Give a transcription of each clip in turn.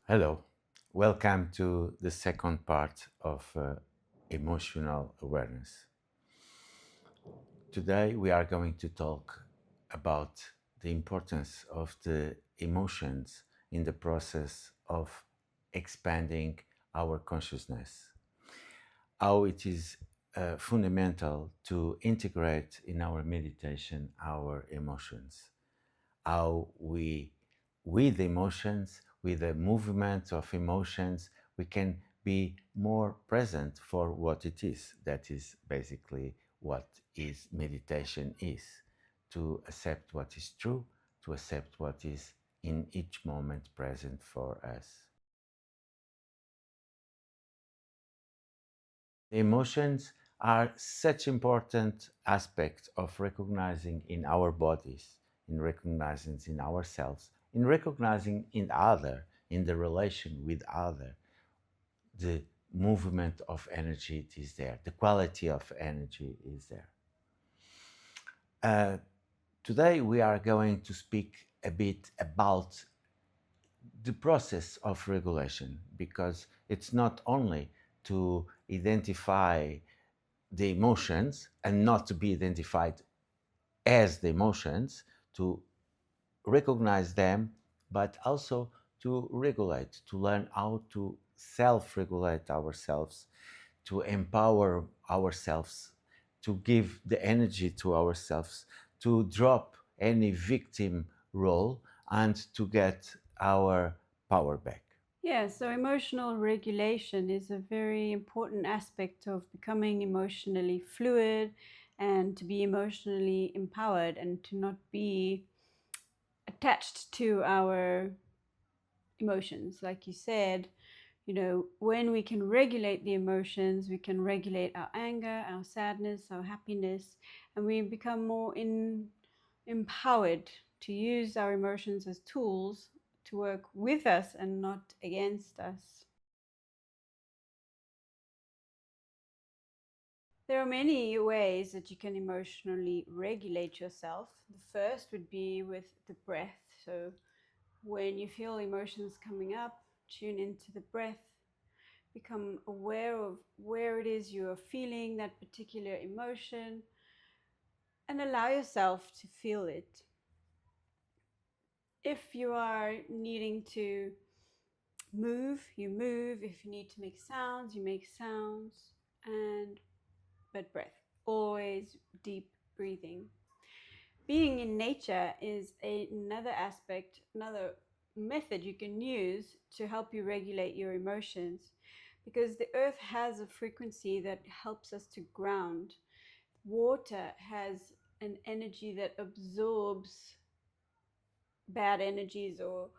Hello, welcome to the second part of emotional awareness. Today we are going to talk about the importance of the emotions in the process of expanding our consciousness, how it is fundamental to integrate in our meditation our emotions, how we, with emotions, with the movement of emotions, we can be more present for what it is. That is basically what is meditation is, to accept what is true, to accept what is in each moment present for us. The emotions are such important aspect of recognizing in our bodies, in recognizing in ourselves, in recognizing in other, in the relation with other. The movement of energy is there, the quality of energy is there. Uh, Today we are going to speak a bit about the process of regulation, because it's not only to identify the emotions and not to be identified as the emotions, to recognize them, but also to regulate, to learn how to self regulate ourselves, to empower ourselves, to give the energy to ourselves, to drop any victim role, and to get our power back. Yeah, so emotional regulation is a very important aspect of becoming emotionally fluid and to be emotionally empowered and to not be attached to our emotions. Like you said, when we can regulate the emotions, we can regulate our anger, our sadness, our happiness, and we become more empowered to use our emotions as tools to work with us and not against us. There are many ways that you can emotionally regulate yourself. The first would be with the breath. So, when you feel emotions coming up, tune into the breath, become aware of where it is you are feeling that particular emotion, and allow yourself to feel it. If you are needing to move, you move. If you need to make sounds, you make sounds. And but breath, always deep breathing. Being in nature is another aspect, another method you can use to help you regulate your emotions, because the earth has a frequency that helps us to ground. Water has an energy that absorbs bad energies or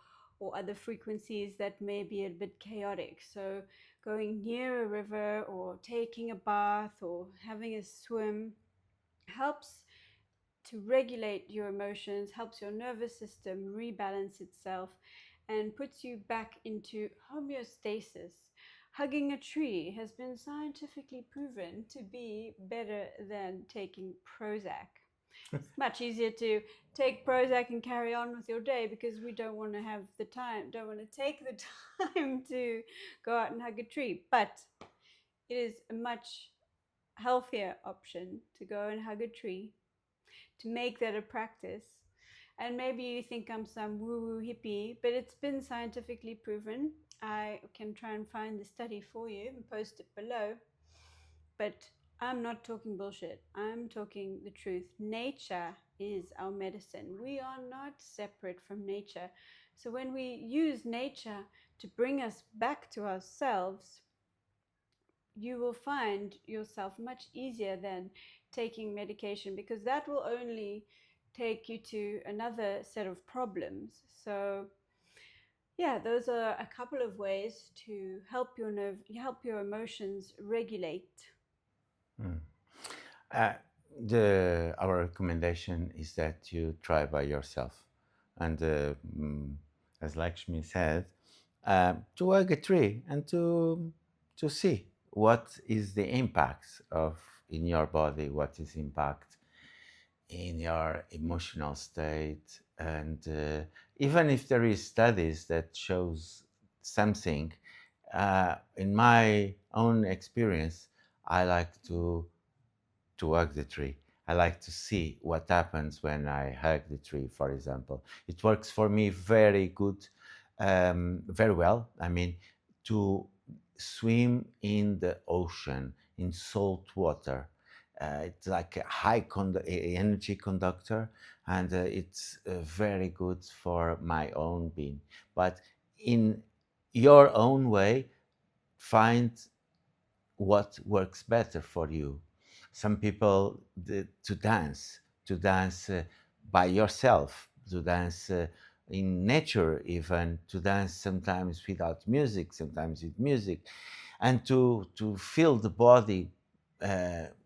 other frequencies that may be a bit chaotic. So going near a river or taking a bath or having a swim helps to regulate your emotions, helps your nervous system rebalance itself, and puts you back into homeostasis. Hugging a tree has been scientifically proven to be better than taking Prozac. It's much easier to take Prozac and carry on with your day because we don't want to have the time, don't want to take the time to go out and hug a tree. But it is a much healthier option to go and hug a tree, to make that a practice. And maybe you think I'm some woo woo hippie, but it's been scientifically proven. I can try and find the study for you and post it below. But I'm not talking bullshit. I'm talking the truth. Nature is our medicine. We are not separate from nature. So when we use nature to bring us back to ourselves, you will find yourself much easier than taking medication, because that will only take you to another set of problems. So yeah, those are a couple of ways to help your emotions regulate. Mm. Uh, our recommendation is that you try by yourself, and as Lakshmi said, to hug a tree and to see what is the impact of in your body, what is impact in your emotional state, and even if there is studies that shows something, in my own experience, I like to hug the tree. I like to see what happens when I hug the tree, for example. It works for me very good, very well. I mean, to swim in the ocean, in salt water. It's like a energy conductor, and it's very good for my own being. But in your own way, find what works better for you. Some people to dance by yourself, to dance in nature, even to dance sometimes without music, sometimes with music, and to feel the body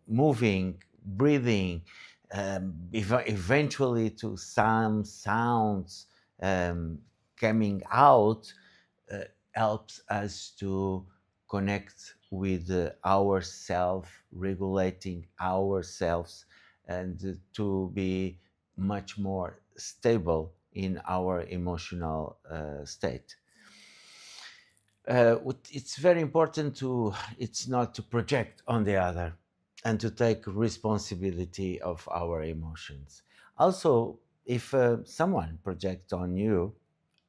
moving, breathing, eventually to some sounds um, coming out uh, helps us to connect with ourself, regulating ourselves, and to be much more stable in our emotional state. It's very important to it's not to project on the other and to take responsibility of our emotions. Also, if someone projects on you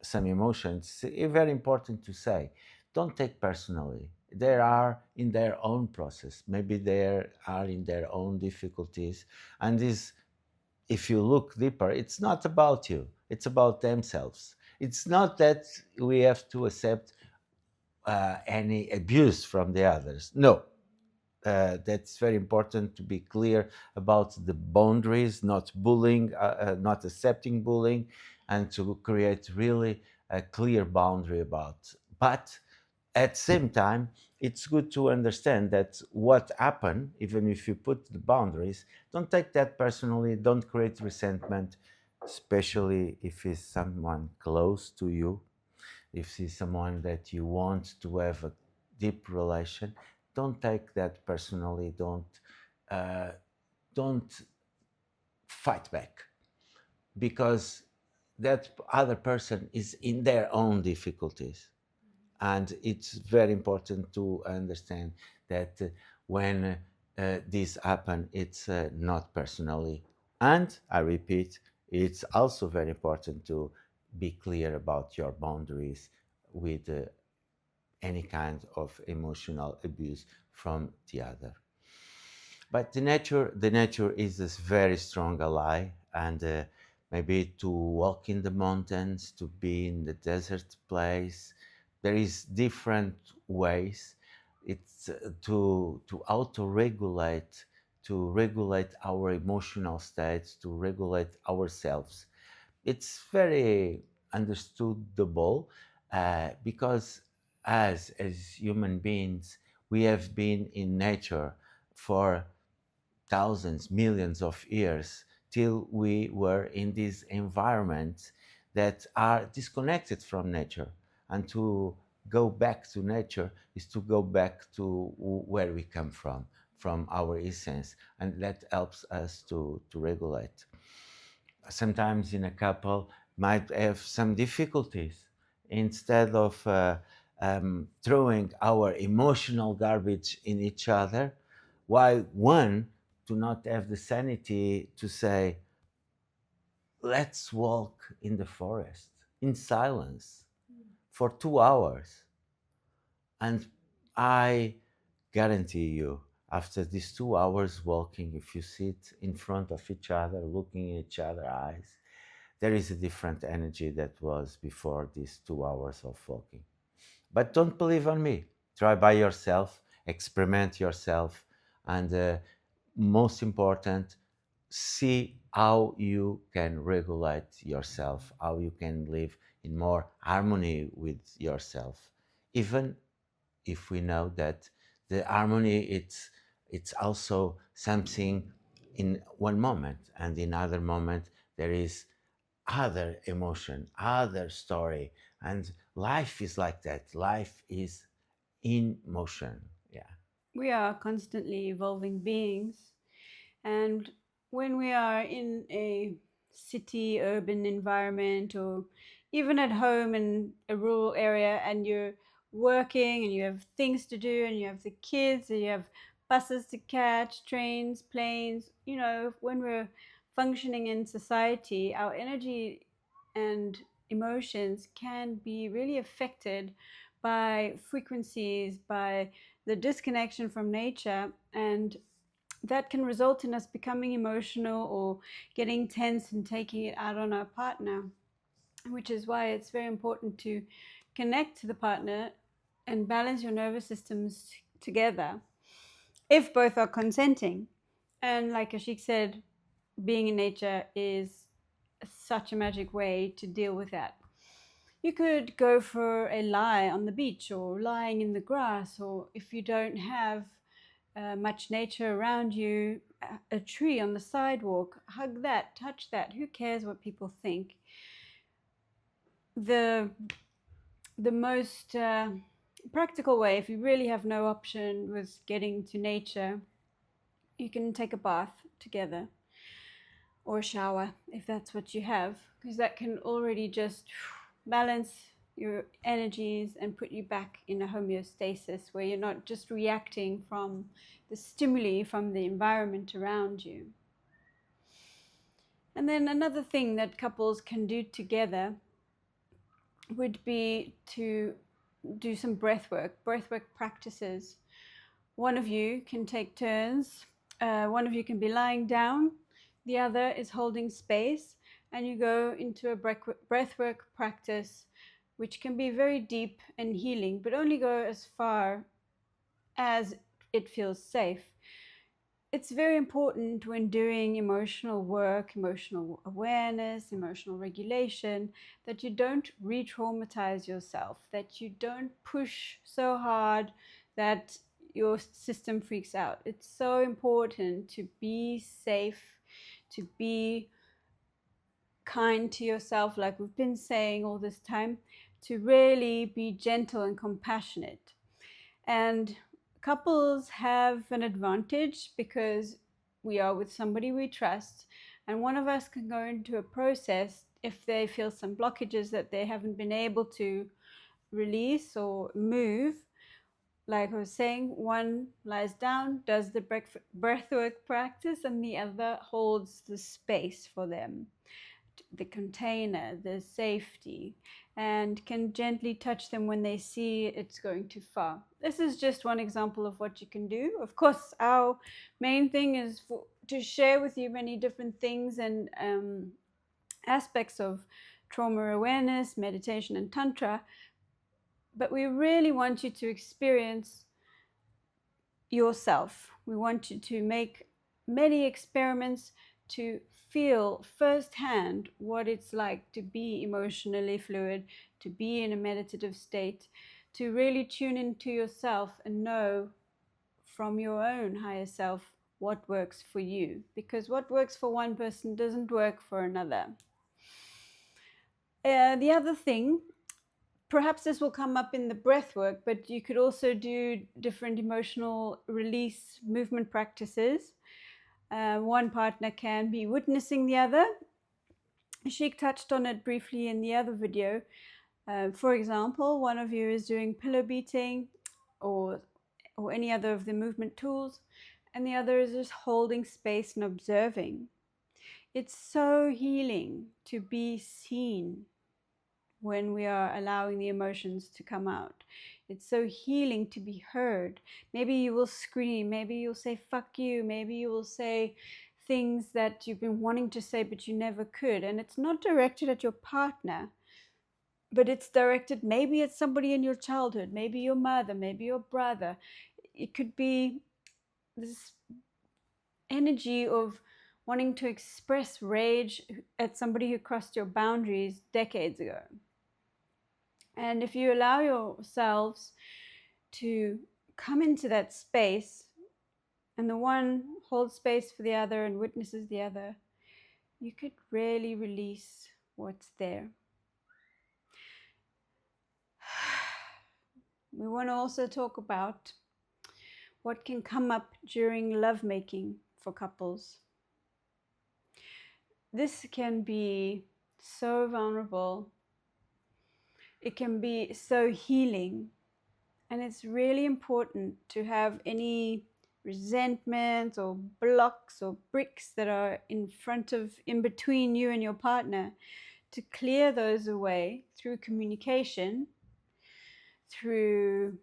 some emotions, it's very important to say, don't take personally. They are in their own process. Maybe they are in their own difficulties. And this, if you look deeper, it's not about you, it's about themselves. It's not that we have to accept any abuse from the others. No, that's very important to be clear about the boundaries, not bullying, not accepting bullying, and to create really a clear boundary about. But at the same time, it's good to understand that what happened, even if you put the boundaries, don't take that personally, don't create resentment, especially if it's someone close to you, if it's someone that you want to have a deep relation. Don't take that personally. Uh, don't fight back, because that other person is in their own difficulties, and it's very important to understand that when this happen, it's not personally. And I repeat, it's also very important to be clear about your boundaries with any kind of emotional abuse from the other. But the nature is a very strong ally, and maybe to walk in the mountains, to be in the desert place, there is different ways. It's to auto-regulate, to regulate our emotional states, to regulate ourselves. It's very understandable, because as human beings, we have been in nature for thousands, millions of years, till we were in these environments that are disconnected from nature. And to go back to nature is to go back to where we come from our essence, and that helps us to regulate. Sometimes in a couple might have some difficulties. Instead of throwing our emotional garbage in each other, why one do not have the sanity to say, let's walk in the forest in silence for 2 hours. And I guarantee you, after these 2 hours walking, if you sit in front of each other looking in each other's eyes, there is a different energy that was before these 2 hours of walking. But don't believe on me. Try by yourself, experiment yourself, and most important, see how you can regulate yourself, how you can live in more harmony with yourself. Even if we know that the harmony, it's also something in one moment, and in other moment there is other emotion, other story. And life is like that. Life is in motion. Yeah. We are constantly evolving beings, and when we are in a city, urban environment, or even at home in a rural area, and you're working and you have things to do and you have the kids and you have buses to catch, trains, planes. You know, when we're functioning in society, our energy and emotions can be really affected by frequencies, by the disconnection from nature, and that can result in us becoming emotional or getting tense and taking it out on our partner, which is why it's very important to connect to the partner and balance your nervous systems together if both are consenting. And like Ashik said, being in nature is such a magic way to deal with that. You could go for a lie on the beach or lying in the grass, or if you don't have much nature around you, a tree on the sidewalk, hug that, touch that. Who cares what people think? The most practical way, if you really have no option with getting to nature, you can take a bath together or a shower if that's what you have, because that can already just balance your energies and put you back in a homeostasis where you're not just reacting from the stimuli from the environment around you. And then another thing that couples can do together would be to do some breathwork practices. One of you can take turns. One of you can be lying down, the other is holding space, and you go into a breathwork practice, which can be very deep and healing, but only go as far as it feels safe. It's very important when doing emotional work, emotional awareness, emotional regulation, that you don't re-traumatize yourself, that you don't push so hard that your system freaks out. It's so important to be safe, to be kind to yourself, like we've been saying all this time, to really be gentle and compassionate. And couples have an advantage because we are with somebody we trust, and one of us can go into a process if they feel some blockages that they haven't been able to release or move. Like I was saying, one lies down, does the breathwork practice, and the other holds the space for them, the container, the safety, and can gently touch them when they see it's going too far. This is just one example of what you can do. Of course, our main thing is to share with you many different things and aspects of trauma awareness, meditation, and Tantra, but we really want you to experience yourself. We want you to make many experiments to feel firsthand what it's like to be emotionally fluid, to be in a meditative state, to really tune into yourself and know from your own higher self what works for you. Because what works for one person doesn't work for another. The other thing, perhaps this will come up in the breath work, but you could also do different emotional release movement practices. One partner can be witnessing the other. Sheik touched on it briefly in the other video. For example, one of you is doing pillow beating or any other of the movement tools, and the other is just holding space and observing. It's so healing to be seen when we are allowing the emotions to come out. It's so healing to be heard. Maybe you will scream, maybe you'll say fuck you, maybe you will say things that you've been wanting to say but you never could, and it's not directed at your partner, but it's directed maybe at somebody in your childhood, maybe your mother, maybe your brother. It could be this energy of wanting to express rage at somebody who crossed your boundaries decades ago. And if you allow yourselves to come into that space, and the one holds space for the other and witnesses the other, you could really release what's there. We want to also talk about what can come up during lovemaking for couples. this can be so vulnerable. It can be so healing. And it's really important to have any resentments or blocks or bricks that are in between you and your partner, to clear those away through communication, through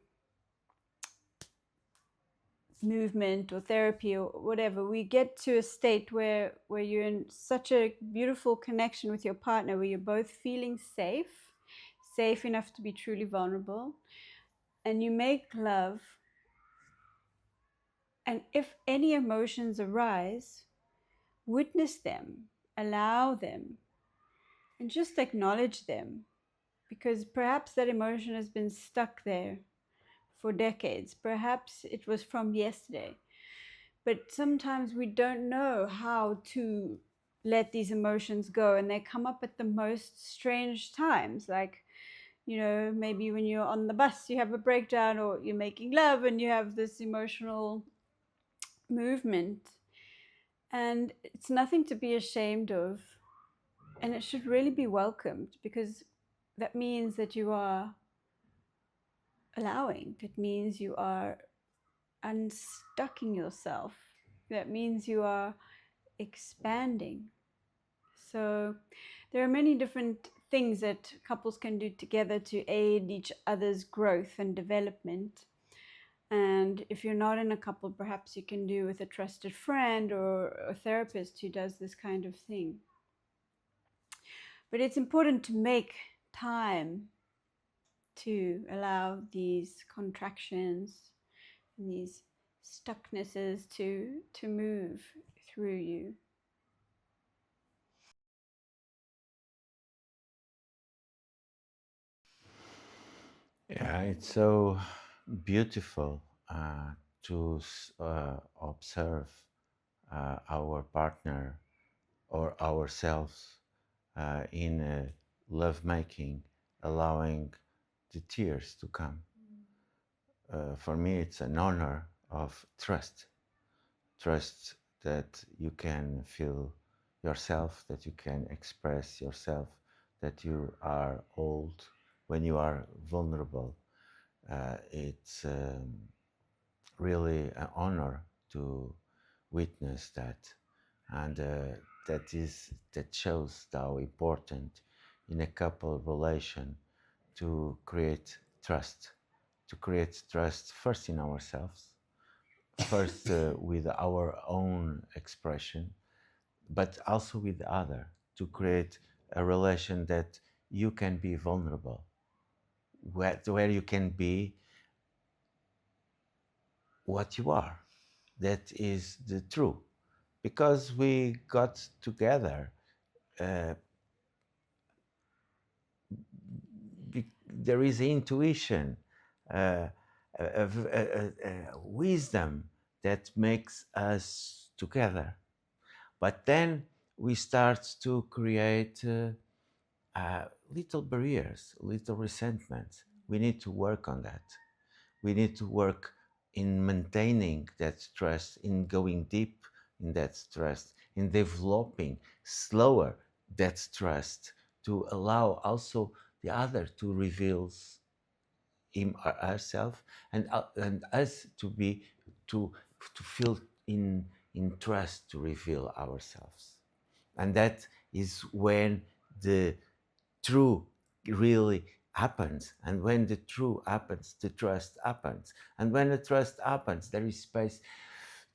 movement or therapy or whatever. We get to a state where you're in such a beautiful connection with your partner, where you're both feeling safe enough to be truly vulnerable, and you make love. And if any emotions arise, witness them, allow them, and just acknowledge them, because perhaps that emotion has been stuck there for decades. Perhaps it was from yesterday. But sometimes we don't know how to let these emotions go, and they come up at the most strange times. Like, maybe when you're on the bus, you have a breakdown, or you're making love and you have this emotional movement. And it's nothing to be ashamed of. And it should really be welcomed, because that means that you are allowing, that means you are unstucking yourself, that means you are expanding. So there are many different things that couples can do together to aid each other's growth and development. And if you're not in a couple, perhaps you can do with a trusted friend or a therapist who does this kind of thing. But it's important to make time to allow these contractions and these stucknesses to move through you. Yeah, it's so beautiful to observe our partner or ourselves in lovemaking, allowing the tears to come. For me, it's an honor of trust that you can feel yourself, that you can express yourself, that you are old when you are vulnerable. It's really an honor to witness that, and that shows how important in a couple relation to create trust, to create trust first in ourselves, first with our own expression, but also with the other, to create a relation that you can be vulnerable, where you can be what you are. That is the truth. Because we got together, uh, there is intuition, uh, a wisdom that makes us together. But then we start to create little barriers, little resentments. We need to work on that. We need to work in maintaining that trust, in going deep in that trust, in developing slower that trust, to allow also the other to reveal him or herself, and us to be to feel in trust to reveal ourselves. And that is when the true really happens. And when the true happens, the trust happens. And when the trust happens, there is space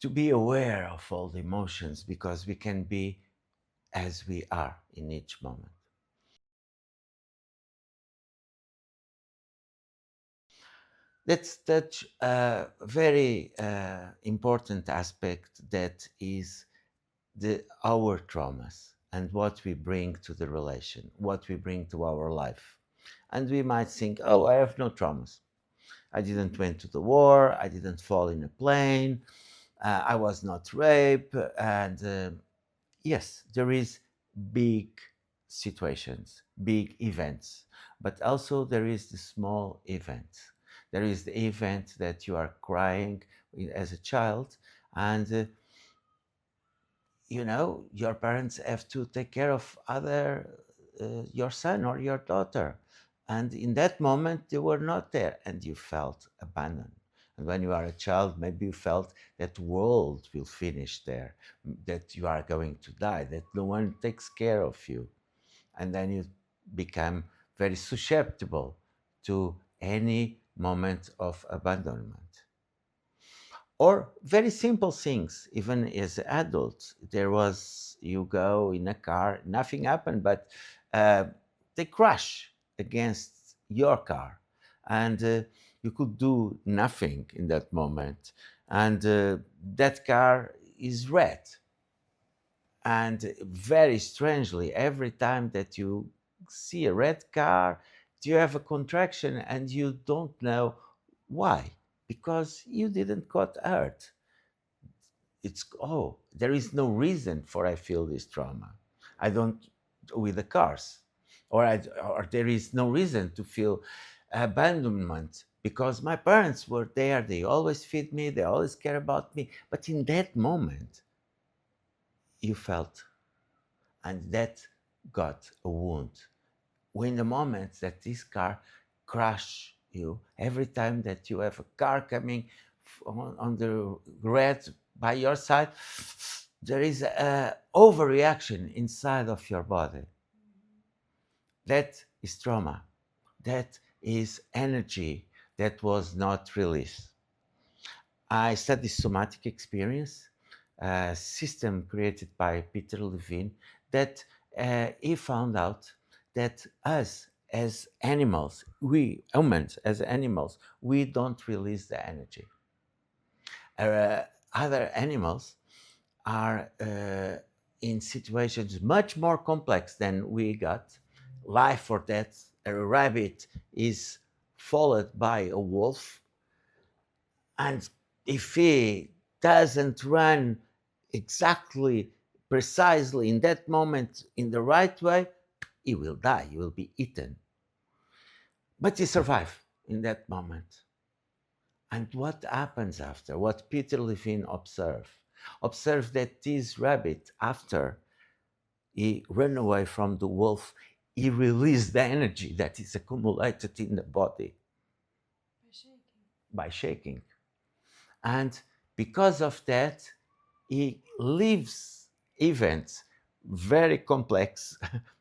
to be aware of all the emotions, because we can be as we are in each moment. Let's touch a very important aspect, that is our traumas and what we bring to the relation, what we bring to our life. And we might think, oh, I have no traumas. I didn't went to the war. I didn't fall in a plane. I was not raped. And yes, there is big situations, big events, but also there is the small events. There is the event that you are crying as a child, and your parents have to take care of other your son or your daughter, and in that moment they were not there, and you felt abandoned. And when you are a child, maybe you felt that the world will finish there, that you are going to die, that no one takes care of you, and then you become very susceptible to any moment of abandonment. Or very simple things, even as adults. There was, you go in a car, nothing happened, but uh, they crash against your car, and you could do nothing in that moment. And that car is red. And very strangely, every time that you see a red car, you have a contraction and you don't know why, because you didn't got hurt. It's, oh, there is no reason for I feel this trauma. I don't, with the cars, or there is no reason to feel abandonment because my parents were there. They always feed me. They always care about me. But in that moment, you felt, and that got a wound. When the moment that this car crash you, every time that you have a car coming on the red by your side, there is a overreaction inside of your body. That is trauma. That is energy that was not released. I studied somatic experience, a system created by Peter Levine, that he found out that us as animals, we humans as animals, we don't release the energy. Uh, Other animals are in situations much more complex than we got. Life or death. A rabbit is followed by a wolf, and if he doesn't run exactly, precisely in that moment in the right way, he will die, he will be eaten. But he survived in that moment. And what happens after? What Peter Levine observed that this rabbit, after he ran away from the wolf, he released the energy that is accumulated in the body by shaking. And because of that, he lives events very complex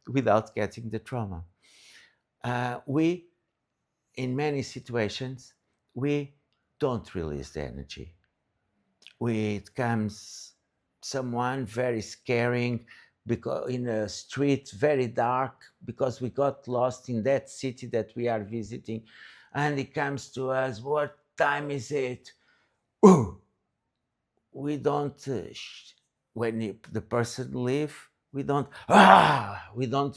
without getting the trauma. We, in many situations, we don't release the energy. It comes someone very scaring because in a street very dark because we got lost in that city that we are visiting, and it comes to us, what time is it? We don't when the person leave, we don't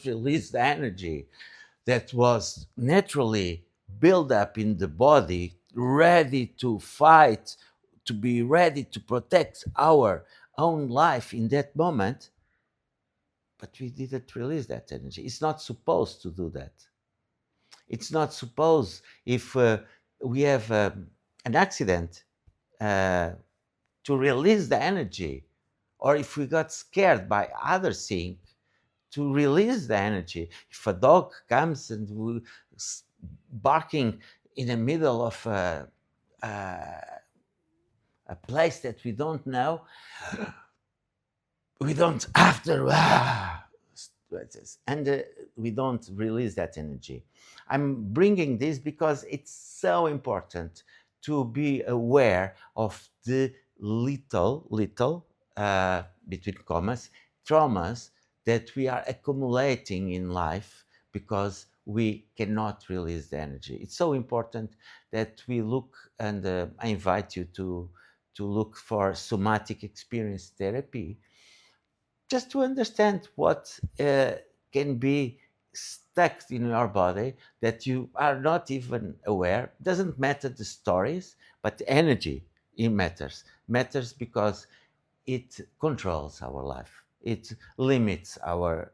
release the energy that was naturally built up in the body, ready to fight, to be ready to protect our own life in that moment. But we didn't release that energy. It's not supposed to do that. It's not supposed, if we have an accident, uh, to release the energy, or if we got scared by other things, to release the energy. If a dog comes and barking in the middle of a place that we don't know, we don't after and we don't release that energy. I'm bringing this because it's so important to be aware of the little between commas traumas that we are accumulating in life because we cannot release the energy. It's so important that we look, and I invite you to look for somatic experience therapy, just to understand what can be stuck in your body that you are not even aware. Doesn't matter the stories, but the energy, it matters because it controls our life, it limits our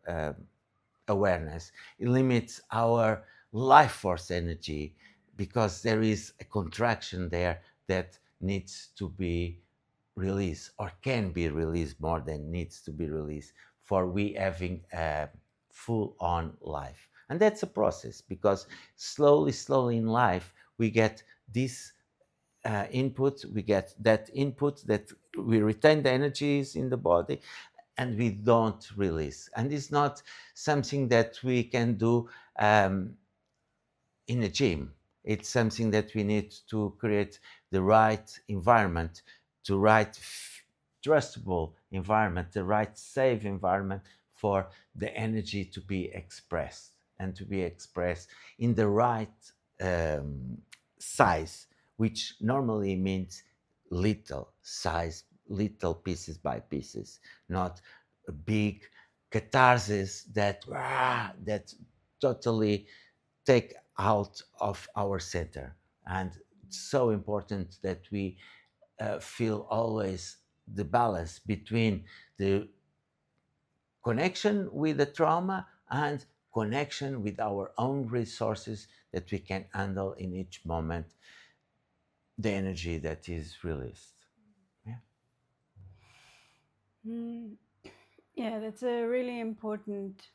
awareness, it limits our life force energy, because there is a contraction there that needs to be release, or can be released more than needs to be released for we having a full on life. And that's a process, because slowly in life we get this input, we get that input, that we retain the energies in the body and we don't release. And it's not something that we can do in a gym. It's something that we need to create the right environment, the right trustable environment, the right safe environment for the energy to be expressed, and to be expressed in the right um, size, which normally means little size, little pieces by pieces, not a big catharsis that totally take out of our center. And it's so important that we feel always the balance between the connection with the trauma and connection with our own resources, that we can handle in each moment the energy that is released. Yeah. Mm. Yeah, that's a really important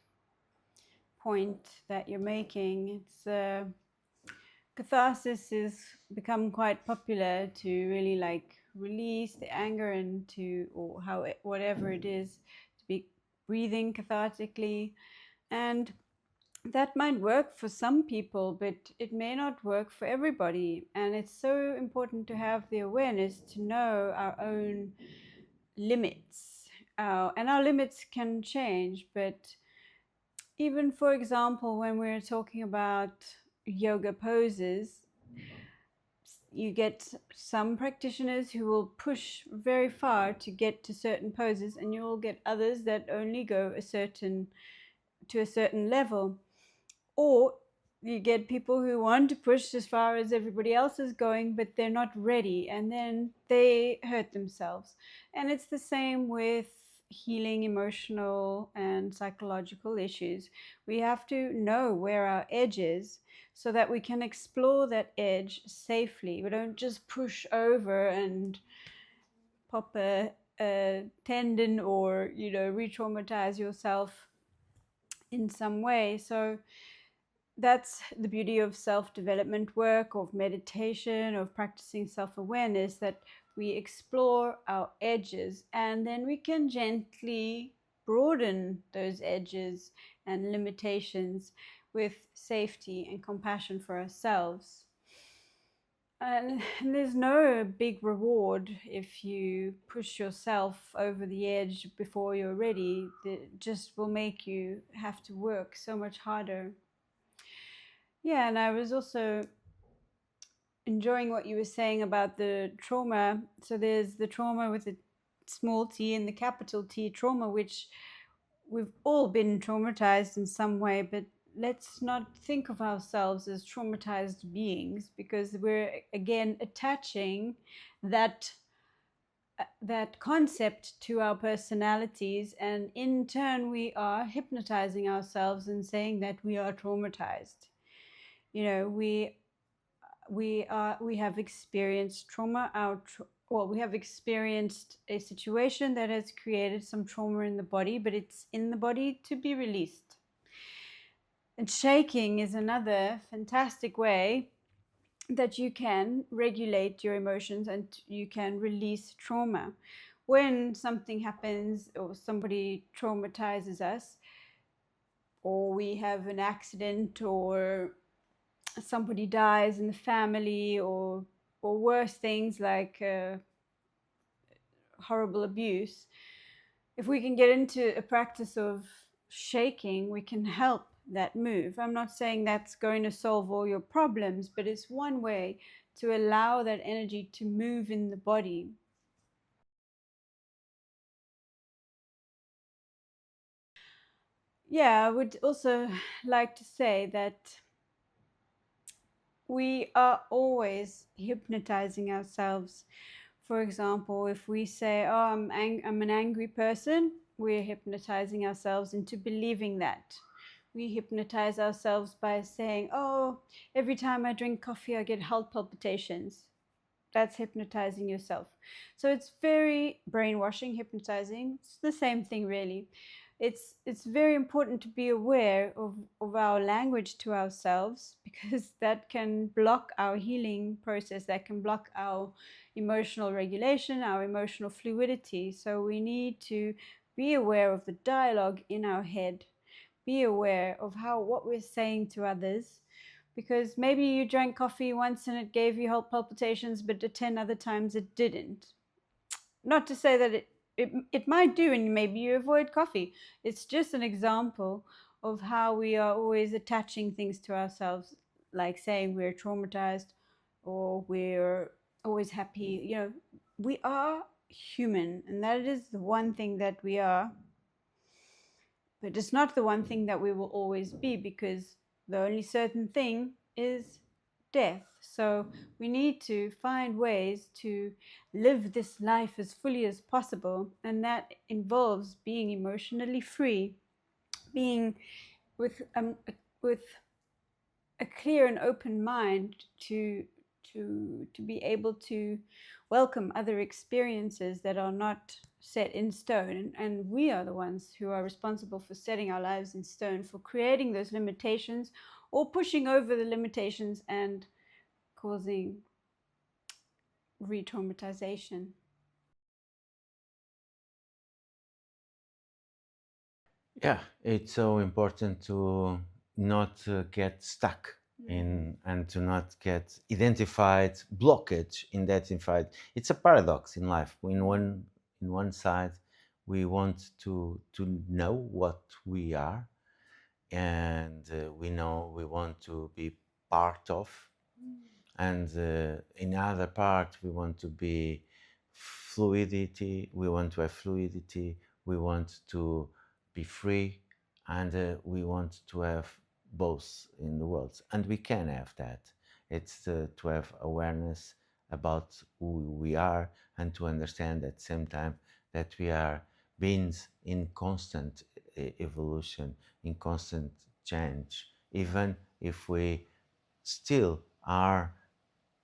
point that you're making. It's catharsis has become quite popular to really like release the anger into, or whatever it is, to be breathing cathartically. And that might work for some people, but it may not work for everybody. And it's so important to have the awareness to know our own limits. And our limits can change, but even, for example, when we're talking about yoga poses, you get some practitioners who will push very far to get to certain poses, and you will get others that only go to a certain level. Or you get people who want to push as far as everybody else is going, but they're not ready, and then they hurt themselves. And it's the same with healing emotional and psychological issues. We have to know where our edge is so that we can explore that edge safely. We don't just push over and pop a tendon, or re-traumatize yourself in some way. So that's the beauty of self-development work, of meditation, of practicing self-awareness, that we explore our edges, and then we can gently broaden those edges and limitations with safety and compassion for ourselves. And there's no big reward if you push yourself over the edge before you're ready. It just will make you have to work so much harder. Yeah, and I was also enjoying what you were saying about the trauma. So there's the trauma with the small t and the capital T trauma, which we've all been traumatized in some way, but let's not think of ourselves as traumatized beings, because we're again attaching that that concept to our personalities, and in turn we are hypnotizing ourselves and saying that we are traumatized. We have experienced trauma. We have experienced a situation that has created some trauma in the body, but it's in the body to be released. And shaking is another fantastic way that you can regulate your emotions and you can release trauma. When something happens or somebody traumatizes us, or we have an accident, or somebody dies in the family, or worse things like horrible abuse, if we can get into a practice of shaking, we can help that move. I'm not saying that's going to solve all your problems, but it's one way to allow that energy to move in the body. Yeah, I would also like to say that we are always hypnotizing ourselves. For example, if we say, "Oh, I'm an angry person," we're hypnotizing ourselves into believing that. We hypnotize ourselves by saying, "Oh, every time I drink coffee, I get heart palpitations." That's hypnotizing yourself. So it's very brainwashing, hypnotizing. It's the same thing, really. It's very important to be aware of our language to ourselves, because that can block our healing process, that can block our emotional regulation, our emotional fluidity. So we need to be aware of the dialogue in our head, be aware of how what we're saying to others, because maybe you drank coffee once and it gave you heart palpitations, but the 10 other times it didn't. Not to say that it might do, and maybe you avoid coffee. It's just an example of how we are always attaching things to ourselves, like saying we're traumatized or we're always happy. We are human, and that is the one thing that we are, but it's not the one thing that we will always be, because the only certain thing is death. So we need to find ways to live this life as fully as possible, and that involves being emotionally free, being with a clear and open mind to be able to welcome other experiences that are not set in stone. And we are the ones who are responsible for setting our lives in stone, for creating those limitations or pushing over the limitations and causing re-traumatization. Yeah, it's so important to not get stuck in and to not get identified blockage identified. It's a paradox in life. In one side, we want to know what we are, and we know we want to be part of, and in other part we want to be fluidity, we want to have fluidity, we want to be free, and we want to have both in the world, and we can have that. It's to have awareness about who we are, and to understand at the same time that we are beings in constant evolution, in constant change, even if we still are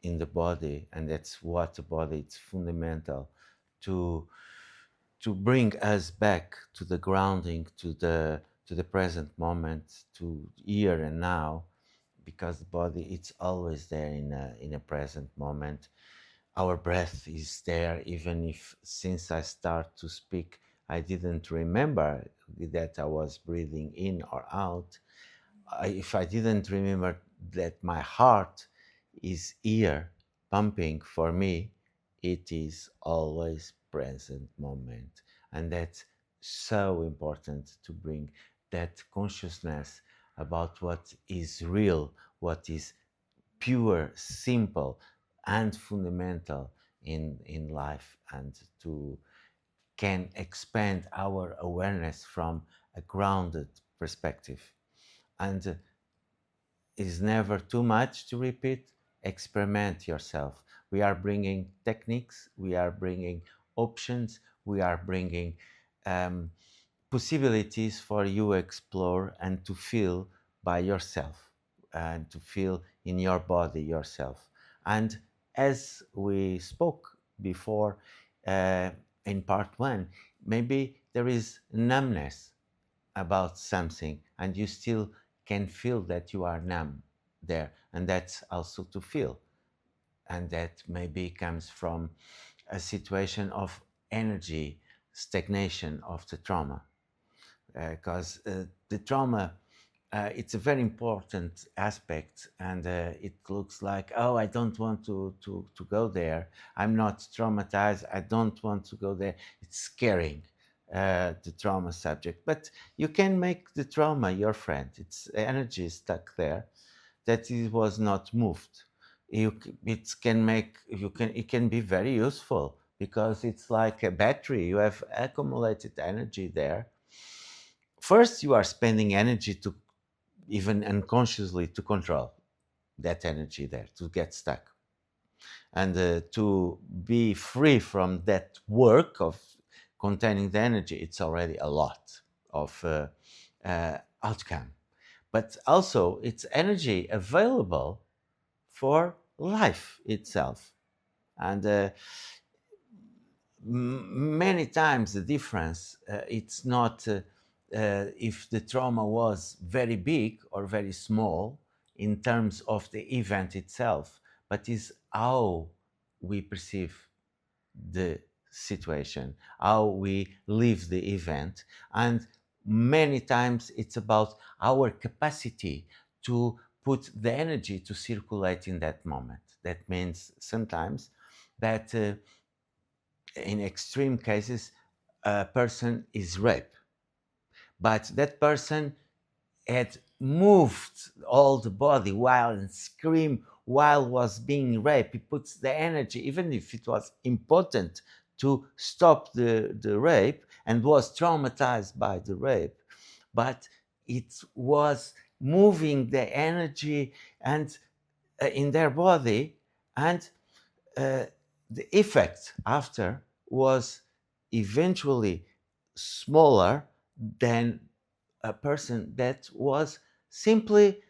in the body, and that's what the body, it's fundamental to bring us back to the grounding, to the present moment, to here and now, because the body, it's always there in a present moment. Our breath is there, even if since I start to speak I didn't remember that I was breathing in or out. If I didn't remember that my heart is here pumping for me, it is always present moment. And that's so important to bring that consciousness about what is real, what is pure, simple, and fundamental in life, and to can expand our awareness from a grounded perspective. And is never too much to repeat. Experiment yourself. We are bringing techniques, we are bringing options, we are bringing um, possibilities for you explore and to feel by yourself, and to feel in your body yourself. And as we spoke before, uh, in part one, maybe there is numbness about something and you still can feel that you are numb there, and that's also to feel. And that maybe comes from a situation of energy stagnation of the trauma, because the trauma, it's a very important aspect, and it looks like, oh, I don't want to go there, I'm not traumatized, I don't want to go there, it's scaring the trauma subject. But you can make the trauma your friend. It's energy stuck there that it was not moved. It can make you can it can be very useful, because it's like a battery. You have accumulated energy there. First, you are spending energy to, even unconsciously, to control that energy there, to get stuck, and to be free from that work of containing the energy. It's already a lot of outcome. But also it's energy available for life itself. And many times the difference, it's not if the trauma was very big or very small in terms of the event itself, but is how we perceive the situation, how we live the event. And many times it's about our capacity to put the energy to circulate in that moment. That means sometimes that in extreme cases, a person is raped, but that person had moved all the body while and scream while was being raped. He puts the energy, even if it was important to stop the rape and was traumatized by the rape, but it was moving the energy and in their body, and uh, the effect after was eventually smaller than a person that was simply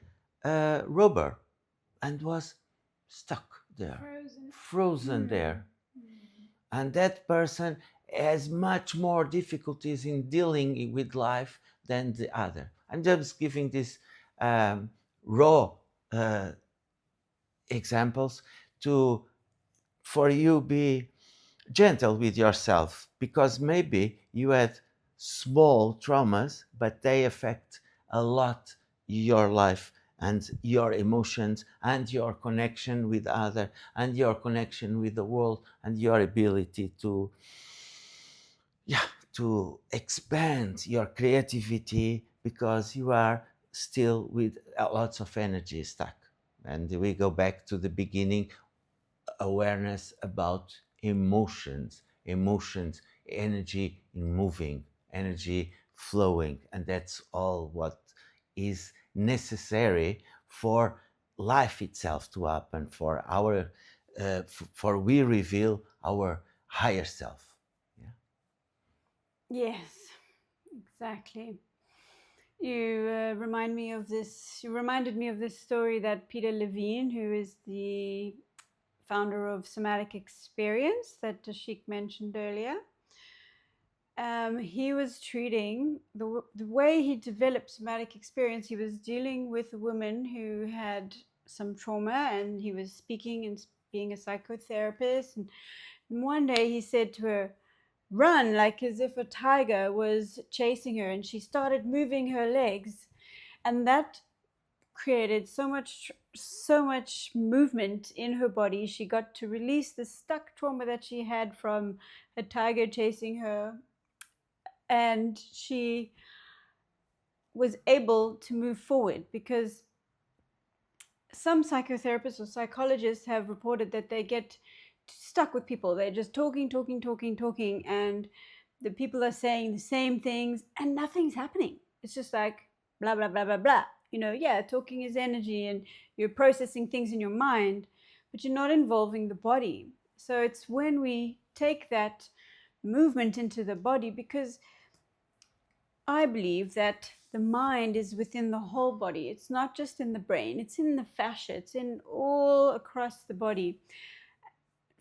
a rubber and was stuck there, frozen there. And that person has much more difficulties in dealing with life than the other. I'm just giving this raw uh, examples to for you be gentle with yourself, because maybe you had small traumas but they affect a lot your life and your emotions and your connection with other and your connection with the world and your ability to, yeah, to expand your creativity, because you are still with lots of energy stuck. And we go back to the beginning, awareness about emotions, energy in moving, energy flowing, and that's all what is necessary for life itself to happen, for our for we reveal our higher self. Yeah. Yes, exactly. You reminded me of this story that Peter Levine, who is the founder of Somatic Experience that Tashik mentioned earlier, he was treating the way he developed Somatic Experience. He was dealing with a woman who had some trauma, and he was speaking and being a psychotherapist. And one day he said to her, "Run," like as if a tiger was chasing her, and she started moving her legs, and that created so much movement in her body. She got to release the stuck trauma that she had from a tiger chasing her, and she was able to move forward, because some psychotherapists or psychologists have reported that they get stuck with people. They're just talking, and the people are saying the same things and nothing's happening. It's just like blah, blah, blah, blah, blah. Yeah, talking is energy and you're processing things in your mind, but you're not involving the body. So it's when we take that movement into the body, because I believe that the mind is within the whole body. It's not just in the brain, it's in the fascia, it's in all across the body.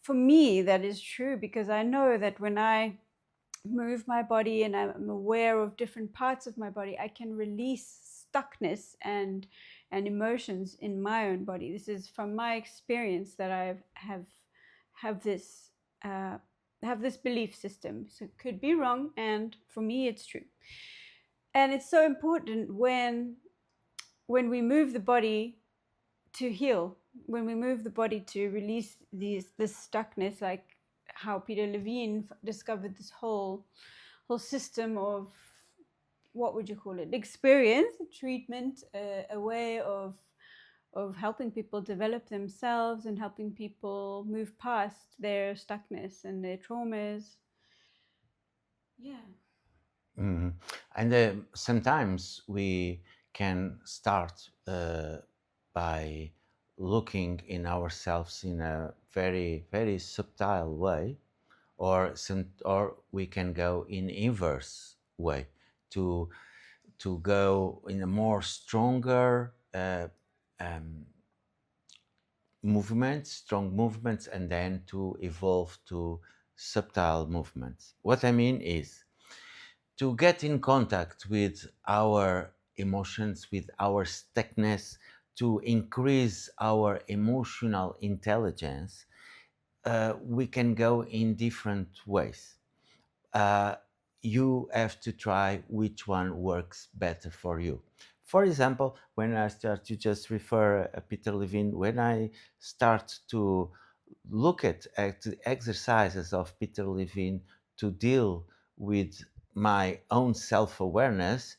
For me, that is true, because I know that when I move my body and I'm aware of different parts of my body, I can release stuckness and emotions in my own body. This is from my experience that I have this have this belief system. So it could be wrong, and for me, it's true. And it's so important when we move the body to heal, when we move the body to release this stuckness, like how Peter Levine discovered this whole system of, what would you call it, experience, treatment, a way of helping people develop themselves and helping people move past their stuckness and their traumas. Yeah. Mhm. And sometimes we can start by looking in ourselves in a very, very subtle way, or we can go in inverse way to go in a more stronger movements, strong movements, and then to evolve to subtle movements. What I mean is to get in contact with our emotions, with our stuckness, to increase our emotional intelligence. We can go in different ways. uh, you have to try which one works better for you. For example, when I start to just refer Peter Levine, when I start to look at the exercises of Peter Levine to deal with my own self-awareness,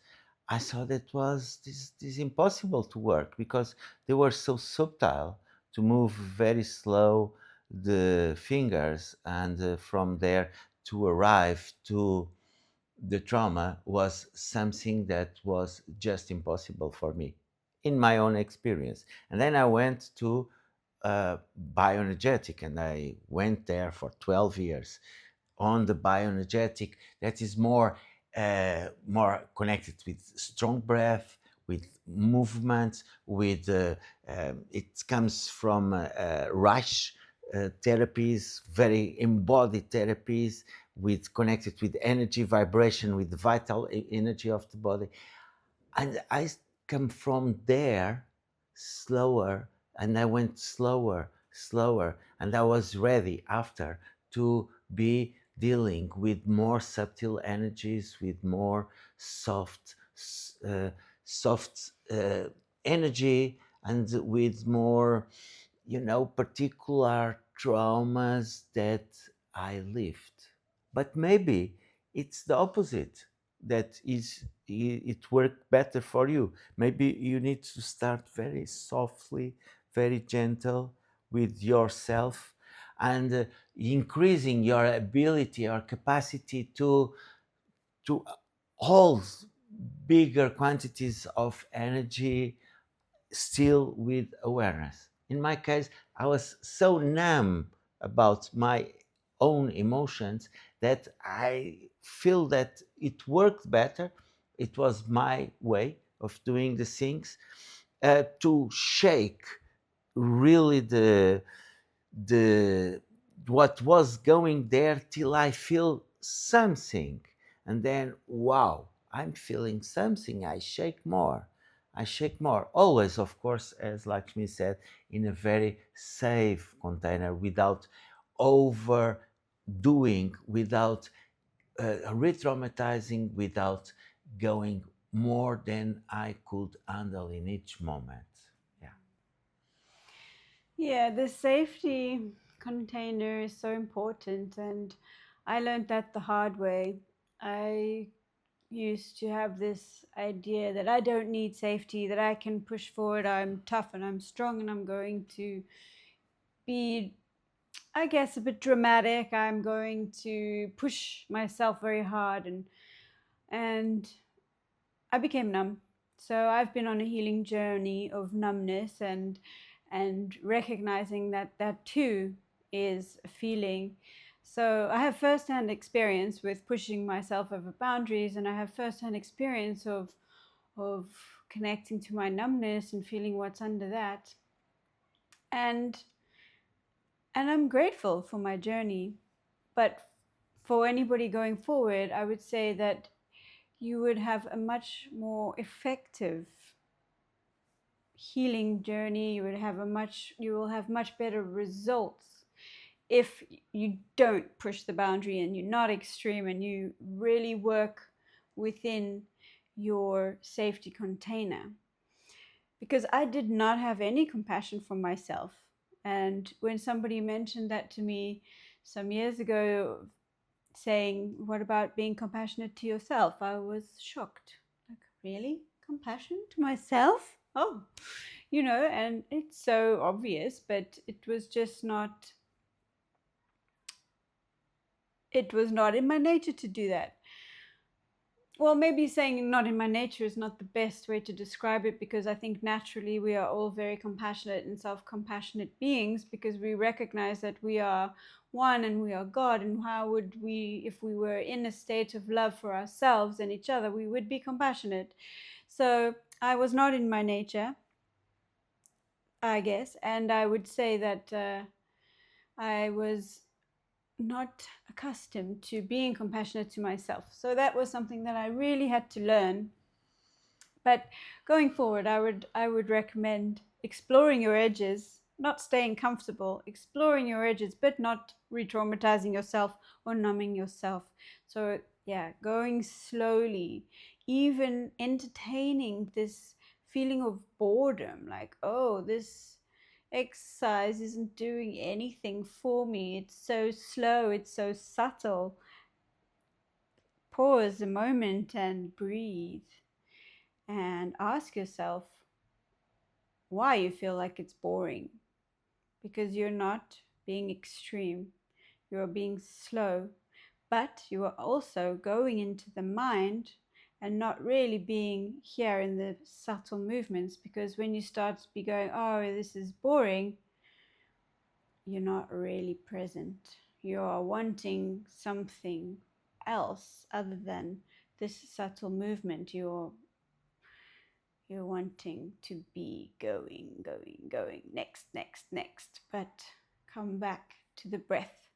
I saw that was this impossible to work because they were so subtle to move very slow the fingers and from there to arrive to the trauma was something that was just impossible for me in my own experience. And then I went to bioenergetic and I went there for 12 years on the bioenergetic that is more connected with strong breath, with movements, with it comes from Reich therapies, very embodied therapies, with connected with energy vibration, with the vital energy of the body. And I come from there slower, and I went slower, and I was ready after to be dealing with more subtle energies, with more soft, soft energy, and with more, particular traumas that I lived. But maybe it's the opposite that it worked better for you. Maybe you need to start very softly, very gentle with yourself, and increasing your ability or capacity to hold bigger quantities of energy still with awareness. In my case, I was so numb about my own emotions that I feel that it worked better. It was my way of doing the things to shake really the what was going there till I feel something, and then wow, I'm feeling something. I shake more. Always, of course, as Lakshmi said, in a very safe container, without overdoing, without re-traumatizing, without going more than I could handle in each moment. Yeah. Yeah, the safety container is so important, and I learned that the hard way. I used to have this idea that I don't need safety, that I can push forward, I'm tough and I'm strong and I'm going to be, I guess, a bit dramatic. I'm going to push myself very hard, and I became numb. So I've been on a healing journey of numbness, and recognizing that that too is a feeling. So I have firsthand experience with pushing myself over boundaries, and I have firsthand experience of connecting to my numbness and feeling what's under that. And I'm grateful for my journey. But for anybody going forward, I would say that you would have a much more effective healing journey. You will have much better results if you don't push the boundary and you're not extreme and you really work within your safety container. Because I did not have any compassion for myself. And when somebody mentioned that to me some years ago, saying, "What about being compassionate to yourself?" I was shocked. Like, really? Compassion to myself? Oh, and it's so obvious, but it was not in my nature to do that. Well, maybe saying not in my nature is not the best way to describe it, because I think naturally we are all very compassionate and self-compassionate beings, because we recognize that we are one and we are God. And how would we, if we were in a state of love for ourselves and each other, we would be compassionate. So I was not in my nature. I guess. And I would say that I was not accustomed to being compassionate to myself. So that was something that I really had to learn. But going forward, I would recommend exploring your edges, not staying comfortable, exploring your edges, but not re-traumatizing yourself or numbing yourself. So yeah, going slowly, even entertaining this feeling of boredom, like, oh, this exercise isn't doing anything for me. It's so slow, it's so subtle. Pause a moment and breathe and ask yourself why you feel like it's boring. Because you're not being extreme, you're being slow, but you are also going into the mind and not really being here in the subtle movements. Because when you start to be going, oh, this is boring, you're not really present. You are wanting something else other than this subtle movement. You're wanting to be going, next, next, next. But come back to the breath.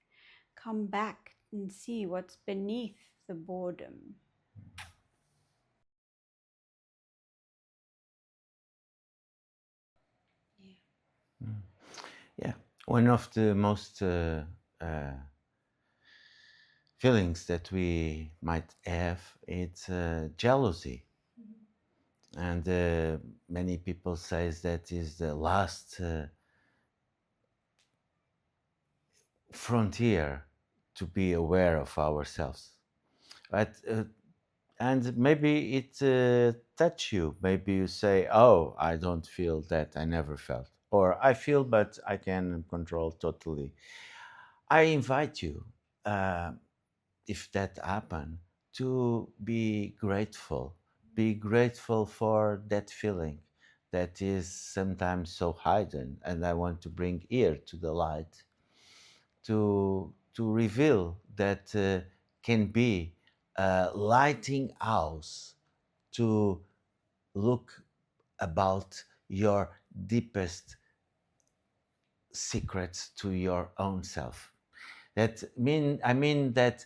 Come back and see what's beneath the boredom. Yeah. Mm. Yeah, one of the most uh, feelings that we might have it's jealousy, and many people says that is the last frontier to be aware of ourselves. But and maybe it touch you. Maybe you say, "Oh, I don't feel that. I never felt," or "I feel, but I can control totally." I invite you, uh, if that happen, to be grateful. Be grateful for that feeling that is sometimes so hidden, and I want to bring here to the light to reveal that can be a lighting house to look about your deepest secrets to your own self. I mean that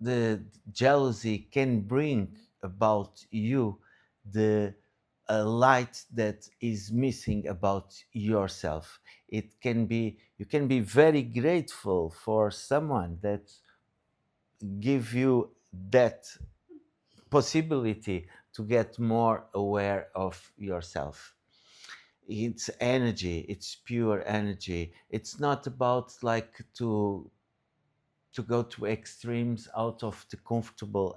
the jealousy can bring about you the light that is missing about yourself. It can be you can be very grateful for someone that give you that possibility to get more aware of yourself. It's energy, it's pure energy. It's not about like to go to extremes out of the comfortable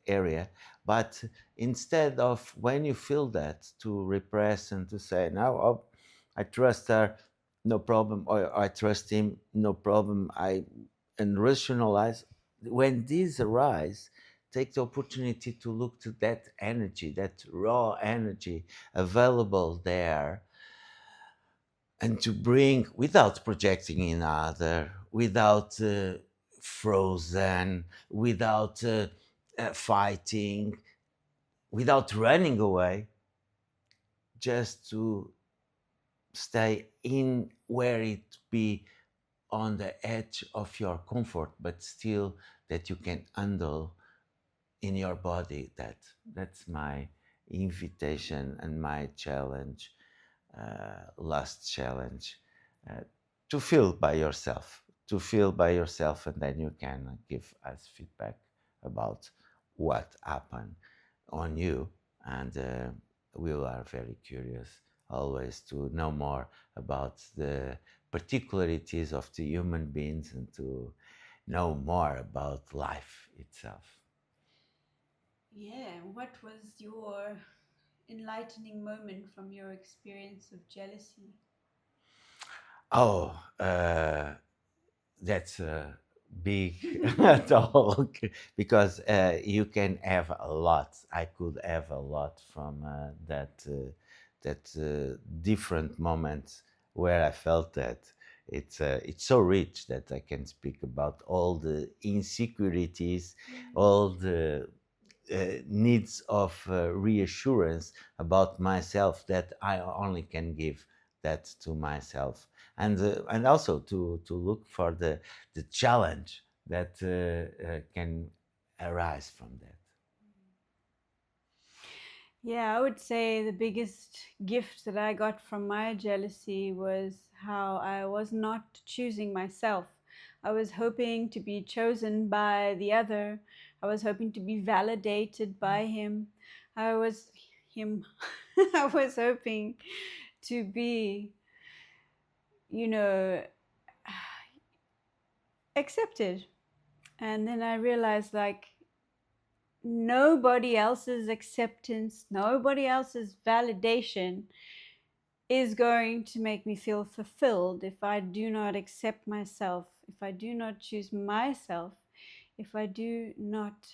area, but instead of when you feel that to repress and to say no, oh, I trust her, no problem, or I trust him, no problem, I and rationalize. When these arise, take the opportunity to look to that energy, that raw energy available there, and to bring without projecting in other, without frozen, without fighting, without running away, just to stay in where it be on the edge of your comfort, but still that you can handle in your body. That's my invitation and my challenge, last challenge, uh, to feel by yourself, to feel by yourself, and then you can give us feedback about what happened on you. And we are very curious always to know more about the particularities of the human beings and to know more about life itself. Yeah. What was your enlightening moment from your experience of jealousy? Oh, that's a big talk because you can have a lot. I could have a lot from that different moments where I felt that it's so rich that I can speak about all the insecurities, all the needs of reassurance about myself that I only can give that to myself, and also to look for the challenge that can arise from that. Yeah, I would say the biggest gift that I got from my jealousy was how I was not choosing myself. I was hoping to be chosen by the other. I was hoping to be validated by him. I was him. I was hoping to be, you know, accepted. And then I realized like nobody else's acceptance, nobody else's validation is going to make me feel fulfilled if I do not accept myself, if I do not choose myself, if I do not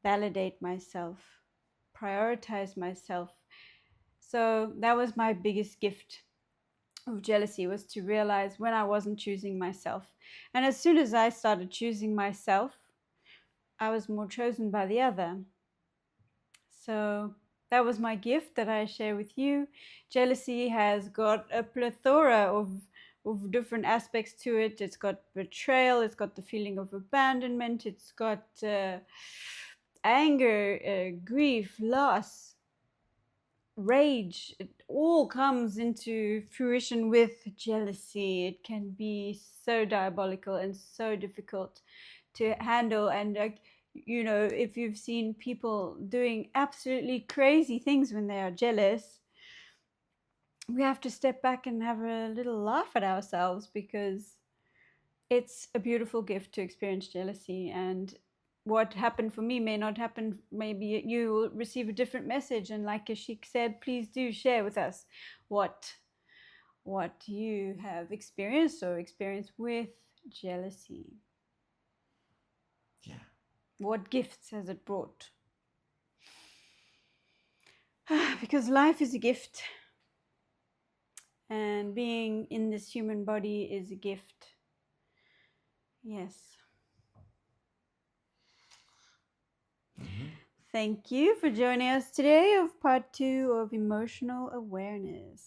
validate myself, prioritize myself. So that was my biggest gift of jealousy, was to realize when I wasn't choosing myself. And as soon as I started choosing myself, I was more chosen by the other. So that was my gift that I share with you. Jealousy has got a plethora of different aspects to it. It's got betrayal, it's got the feeling of abandonment, it's got anger, grief, loss, rage. It all comes into fruition with jealousy. It can be so diabolical and so difficult to handle. And if you've seen people doing absolutely crazy things when they are jealous, we have to step back and have a little laugh at ourselves, because it's a beautiful gift to experience jealousy. And what happened for me may not happen. Maybe you will receive a different message, and like Ashik said, please do share with us what you have experienced or experienced with jealousy. Yeah. What gifts has it brought? Because life is a gift, and being in this human body is a gift. Yes. Thank you for joining us today of part 2 of emotional awareness.